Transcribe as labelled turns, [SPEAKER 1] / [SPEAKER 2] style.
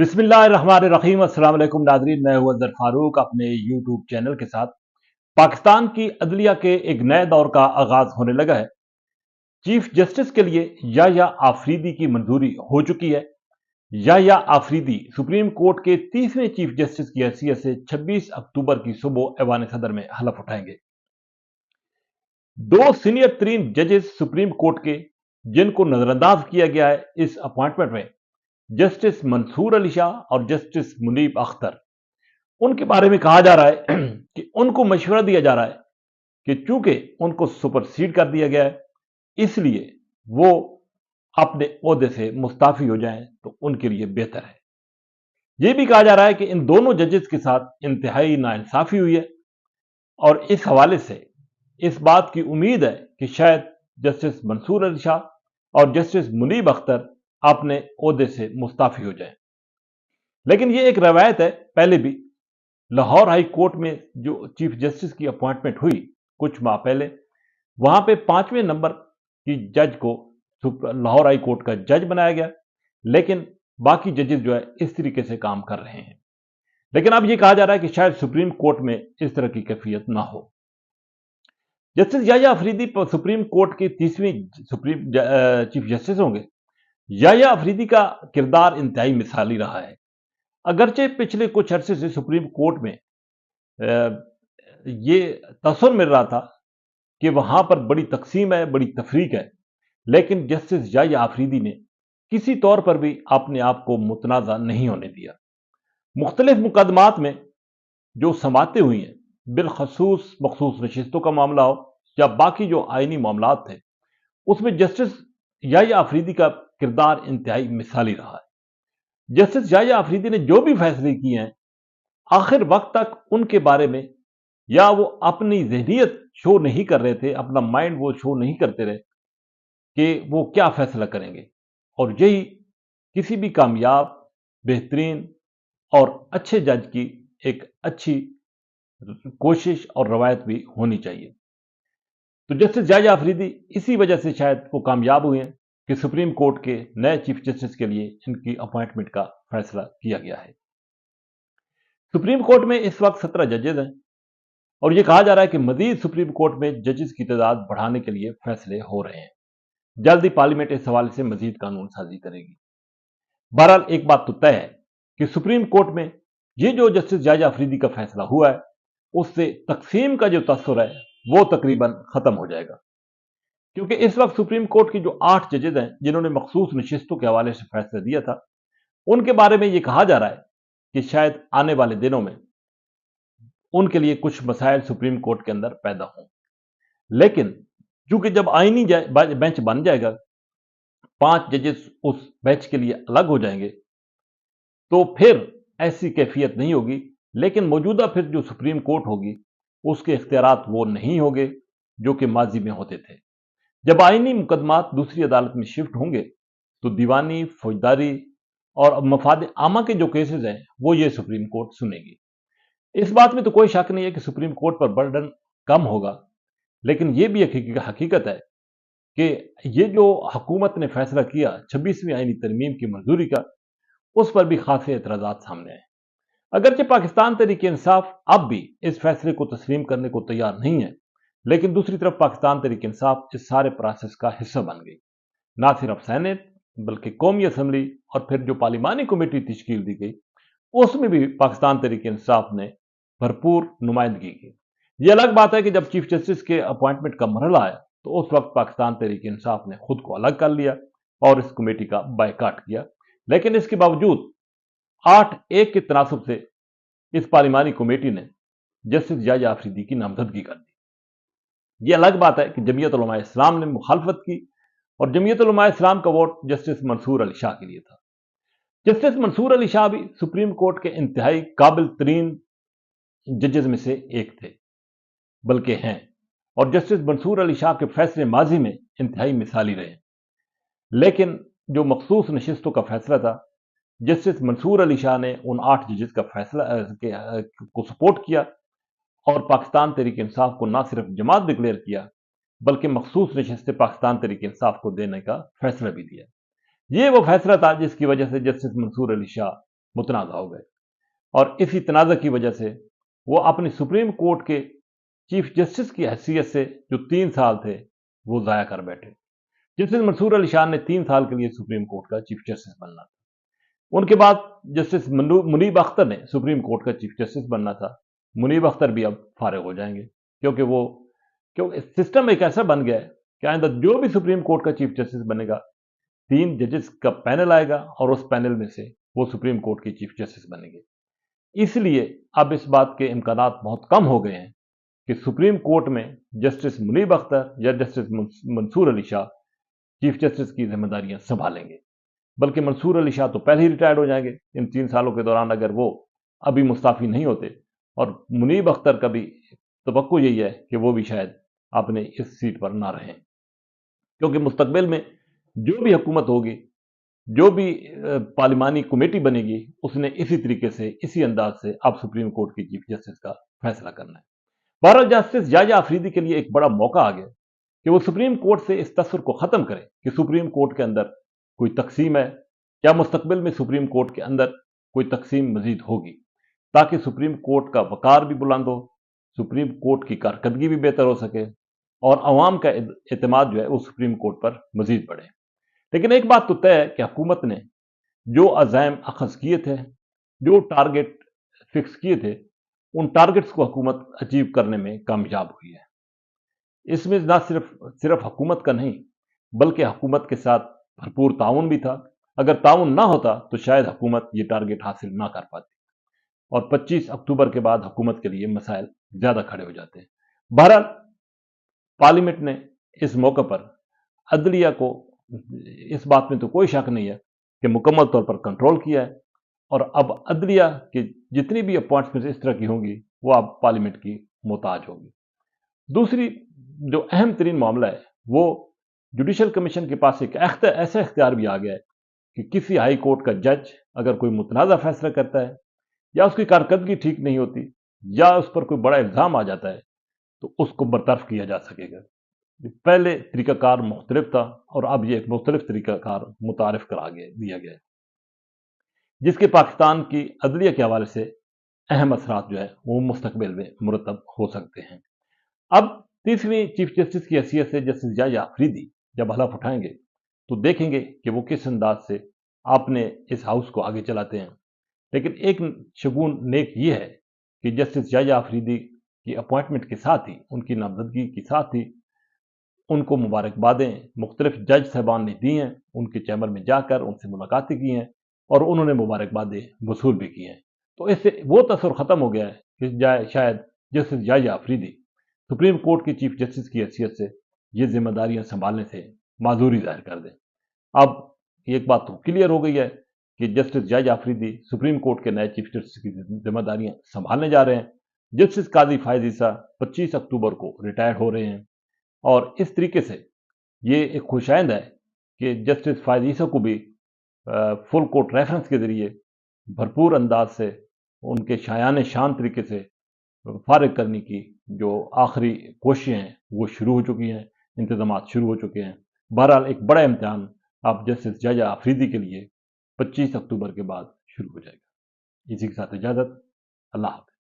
[SPEAKER 1] बिस्मिल्लाहिर्रहमानिर्रहीम। अस्सलाम वालेकुम नाज़रीन, मैं हूं अज़हर फारूक अपने यूट्यूब चैनल के साथ। पाकिस्तान की अदलिया के एक नए दौर का आगाज होने लगा है। चीफ जस्टिस के लिए याह्या आफरीदी की मंजूरी हो चुकी है। याह्या आफरीदी सुप्रीम कोर्ट के 30वें चीफ जस्टिस की हैसियत से 26 अक्टूबर की सुबह ऐवान सदर में हलफ उठाएंगे। दो सीनियर तरीन जजेस सुप्रीम कोर्ट के, जिनको नजरअंदाज किया गया है इस अपॉइंटमेंट में, जस्टिस मंसूर अली शाह और जस्टिस मुनीब अख्तर, उनके बारे में कहा जा रहा है कि उनको मशवरा दिया जा रहा है कि चूंकि उनको सुपरसीड कर दिया गया है, इसलिए वो अपने ओहदे से मुस्ताफी हो जाएं तो उनके लिए बेहतर है। यह भी कहा जा रहा है कि इन दोनों जजेस के साथ इंतहाई नाइंसाफी हुई है और इस हवाले से इस बात की उम्मीद है कि शायद जस्टिस मंसूर अली शाह और जस्टिस मुनीब अख्तर अपने ओहदे से मुस्ताफी हो जाएं। लेकिन यह एक रवायत है, पहले भी लाहौर हाई कोर्ट में जो चीफ जस्टिस की अपॉइंटमेंट हुई कुछ माह पहले, वहां पे 5वें नंबर की जज को लाहौर हाई कोर्ट का जज बनाया गया, लेकिन बाकी जजेस जो है इस तरीके से काम कर रहे हैं। लेकिन अब यह कहा जा रहा है कि शायद सुप्रीम कोर्ट में इस तरह की कैफियत ना हो। Justice Yahya Afridi supreme court के 30वें चीफ जस्टिस होंगे। याह्या अफरीदी का किरदार इंतहाई मिसाली रहा है। अगरचे पिछले कुछ अरसे से सुप्रीम कोर्ट में ये तसव्वुर मिल रहा था कि वहां पर बड़ी तकसीम है, बड़ी तफरीक है, लेकिन जस्टिस याह्या आफरीदी ने किसी तौर पर भी अपने आप को मुतनाज़ा नहीं होने दिया। मुख्तलिफ मुकदमात में जो समातें हुई हैं, बिलखसूस मखसूस नशिस्तों का मामला हो या बाकी जो आइनी मामलात थे, उसमें जस्टिस याह्या आफरीदी का किरदार इंतहाई मिसाली रहा है। जस्टिस याह्या आफरीदी ने जो भी फैसले किए हैं, आखिर वक्त तक उनके बारे में या वो अपनी ज़हनियत शो नहीं कर रहे थे, अपना माइंड वो शो नहीं करते रहे कि वो क्या फैसला करेंगे, और यही किसी भी कामयाब, बेहतरीन और अच्छे जज की एक अच्छी कोशिश और रवायत भी होनी चाहिए। तो जस्टिस याह्या आफरीदी इसी वजह से शायद वो कामयाब हुए हैं कि सुप्रीम कोर्ट के नए चीफ जस्टिस के लिए इनकी अपॉइंटमेंट का फैसला किया गया है। सुप्रीम कोर्ट में इस वक्त 17 जजेस हैं और यह कहा जा रहा है कि मजीद सुप्रीम कोर्ट में जजेस की तादाद बढ़ाने के लिए फैसले हो रहे हैं। जल्द ही पार्लियामेंट इस हवाले से मजीद कानून साजी करेगी। बहरहाल एक बात तो तय है कि सुप्रीम कोर्ट में ये जो जस्टिस याह्या अफरीदी का फैसला हुआ है, उससे तकसीम का जो तस्सुर है वो तकरीबन खत्म हो जाएगा, क्योंकि इस वक्त सुप्रीम कोर्ट की जो 8 जजेस हैं जिन्होंने मखसूस नशिस्तों के हवाले से फैसला दिया था, उनके बारे में यह कहा जा रहा है कि शायद आने वाले दिनों में उनके लिए कुछ मसाइल सुप्रीम कोर्ट के अंदर पैदा हों। लेकिन चूंकि जब आईनी बेंच बन जाएगा, 5 जजेस उस बेंच के लिए अलग हो जाएंगे, तो फिर ऐसी कैफियत नहीं होगी। लेकिन मौजूदा फिर जो सुप्रीम कोर्ट होगी, उसके इख्तियारात वो नहीं होंगे जो कि माजी में होते थे। जब आईनी मुकदमात दूसरी अदालत में शिफ्ट होंगे, तो दीवानी, फौजदारी और मफाद आमा के जो केसेस हैं, वो ये सुप्रीम कोर्ट सुनेगी। इस बात में तो कोई शक नहीं है कि सुप्रीम कोर्ट पर बर्डन कम होगा, लेकिन यह भी हकीकत है कि ये जो हुकूमत ने फैसला किया 26वीं आईनी तरमीम की मंजूरी का, उस पर भी खासे एतराजात सामने आए। अगरचे पाकिस्तान तहरीक इंसाफ अब भी इस फैसले को तस्लीम करने को तैयार नहीं है, लेकिन दूसरी तरफ पाकिस्तान तहरीक इंसाफ इस सारे प्रोसेस का हिस्सा बन गई। ना सिर्फ सेनेट बल्कि कौमी असम्बली और फिर जो पार्लिमानी कमेटी तश्कील दी गई, उसमें भी पाकिस्तान तहरीक इंसाफ ने भरपूर नुमाइंदगी की। यह अलग बात है कि जब चीफ जस्टिस के अपॉइंटमेंट का मरहला आया, तो उस वक्त पाकिस्तान तहरीक इंसाफ ने खुद को अलग कर लिया और इस कमेटी का बायकाट किया। लेकिन इसके बावजूद 8-1 के तनासब से इस पार्लिमानी कमेटी ने जस्टिस याह्या अफरीदी की नामजदगी कर दी। यह अलग बात है कि जमीयत उलमा इस्लाम ने मुखालफत की और जमीयत उलमा इस्लाम का वोट जस्टिस मंसूर अली शाह के लिए था। जस्टिस मंसूर अली शाह भी सुप्रीम कोर्ट के इंतहाई काबिल तरीन जजेस में से एक थे, बल्कि हैं, और जस्टिस मंसूर अली शाह के फैसले माजी में इंतहाई मिसाली रहे। लेकिन जो मखसूस नशिस्तों का फैसला था, जस्टिस मंसूर अली शाह ने उन 8 जजेस का फैसला को सपोर्ट किया और पाकिस्तान तहरीक इंसाफ को ना सिर्फ जमात डिक्लेयर किया, बल्कि मखसूस नशिस्तें पाकिस्तान तहरीक इंसाफ को देने का फैसला भी दिया। ये वो फैसला था जिसकी वजह से जस्टिस मंसूर अली शाह متنازع ہو گئے، اور اسی تنازع کی وجہ سے وہ اپنی سپریم کورٹ کے چیف جسٹس کی حیثیت سے جو 3 سال تھے وہ ضائع کر بیٹھے۔ جسٹس منصور علی شاہ نے 3 سال کے لیے سپریم کورٹ کا چیف جسٹس بننا تھا۔ ان کے بعد جسٹس منیب اختر نے سپریم کورٹ کا چیف جسٹس بننا تھا۔ منیب اختر بھی اب فارغ ہو جائیں گے، کیونکہ سسٹم ایک ایسا بن گیا ہے کہ آئندہ جو بھی سپریم کورٹ کا چیف جسٹس بنے گا 3 ججز کا پینل آئے گا، اور اس پینل میں سے وہ سپریم کورٹ کے چیف جسٹس بنیں گے۔ اس لیے اب اس بات کے امکانات بہت کم ہو گئے ہیں کہ سپریم کورٹ میں جسٹس منیب اختر یا جسٹس منصور علی شاہ چیف جسٹس کی ذمہ داریاں سنبھالیں گے، بلکہ منصور علی شاہ تو پہلے ہی ریٹائرڈ ہو جائیں گے ان 3 سالوں کے دوران، اگر وہ ابھی مستعفی نہیں ہوتے، اور منیب اختر کا بھی توقع یہی ہے کہ وہ بھی شاید اپنے اس سیٹ پر نہ رہیں، کیونکہ مستقبل میں جو بھی حکومت ہوگی، جو بھی پارلیمانی کمیٹی بنے گی، اس نے اسی طریقے سے، اسی انداز سے اب سپریم کورٹ کی چیف جسٹس کا فیصلہ کرنا ہے۔ بہرحال جسٹس یحییٰ آفریدی کے لیے ایک بڑا موقع آ گیا کہ وہ سپریم کورٹ سے اس تصور کو ختم کریں کہ سپریم کورٹ کے اندر کوئی تقسیم ہے، یا مستقبل میں سپریم کورٹ کے اندر کوئی تقسیم مزید ہوگی، تاکہ سپریم کورٹ کا وقار بھی بلند ہو، سپریم کورٹ کی کارکردگی بھی بہتر ہو سکے، اور عوام کا اعتماد جو ہے وہ سپریم کورٹ پر مزید بڑھے۔ لیکن ایک بات تو طے ہے کہ حکومت نے جو عزائم اخذ کیے تھے، جو ٹارگٹ فکس کیے تھے، ان ٹارگٹس کو حکومت اچیو کرنے میں کامیاب ہوئی ہے۔ اس میں نہ صرف حکومت کا نہیں، بلکہ حکومت کے ساتھ بھرپور تعاون بھی تھا۔ اگر تعاون نہ ہوتا تو شاید حکومت یہ ٹارگٹ حاصل نہ کر پاتی، اور 25 اکتوبر کے بعد حکومت کے لیے مسائل زیادہ کھڑے ہو جاتے ہیں۔ بہرحال پارلیمنٹ نے اس موقع پر عدلیہ کو، اس بات میں تو کوئی شک نہیں ہے کہ مکمل طور پر کنٹرول کیا ہے، اور اب عدلیہ کی جتنی بھی اپوائنٹمنٹ اس طرح کی ہوں گی وہ اب پارلیمنٹ کی محتاج ہوگی۔ دوسری جو اہم ترین معاملہ ہے وہ جوڈیشل کمیشن کے پاس ایک ایسا اختیار بھی آ گیا ہے کہ کسی ہائی کورٹ کا جج اگر کوئی متنازع فیصلہ کرتا ہے، یا اس کی کارکردگی ٹھیک نہیں ہوتی، یا اس پر کوئی بڑا الزام آ جاتا ہے، تو اس کو برطرف کیا جا سکے گا۔ پہلے طریقہ کار مختلف تھا، اور اب یہ ایک مختلف طریقہ کار متعارف کرا دیا گیا ہے، جس کے پاکستان کی عدلیہ کے حوالے سے اہم اثرات جو ہے وہ مستقبل میں مرتب ہو سکتے ہیں۔ اب تیسری چیف جسٹس کی حیثیت سے جسٹس یحییٰ آفریدی جب حلف اٹھائیں گے تو دیکھیں گے کہ وہ کس انداز سے اپنے اس ہاؤس کو آگے چلاتے ہیں۔ لیکن ایک شگون نیک یہ ہے کہ جسٹس یحییٰ آفریدی کی اپوائنٹمنٹ کے ساتھ ہی، ان کی نامزدگی کے ساتھ ہی، ان کو مبارکبادیں مختلف جج صاحبان نے دی ہیں، ان کے چیمبر میں جا کر ان سے ملاقاتیں کی ہیں، اور انہوں نے مبارکبادیں وصول بھی کی ہیں۔ تو اس سے وہ تصور ختم ہو گیا ہے کہ شاید جسٹس یحییٰ آفریدی سپریم کورٹ کی چیف جسٹس کی حیثیت سے یہ ذمہ داریاں سنبھالنے سے معذوری ظاہر کر دیں۔ اب ایک بات تو کلیئر ہو گئی ہے کہ جسٹس یحییٰ آفریدی سپریم کورٹ کے نئے چیف جسٹس کی ذمہ داریاں سنبھالنے جا رہے ہیں۔ جسٹس قاضی فائز عیسیٰ 25 اکتوبر کو ریٹائر ہو رہے ہیں، اور اس طریقے سے یہ ایک خوشائند ہے کہ جسٹس فائز عیسیٰ کو بھی فل کورٹ ریفرنس کے ذریعے بھرپور انداز سے ان کے شایان شان طریقے سے فارغ کرنے کی جو آخری کوششیں ہیں وہ شروع ہو چکی ہیں، انتظامات شروع ہو چکے ہیں۔ بہرحال ایک بڑا امتحان اب جسٹس یحییٰ آفریدی کے لیے 25 اکتوبر کے بعد شروع ہو جائے گا۔ اسی کے ساتھ اجازت، اللہ حافظ۔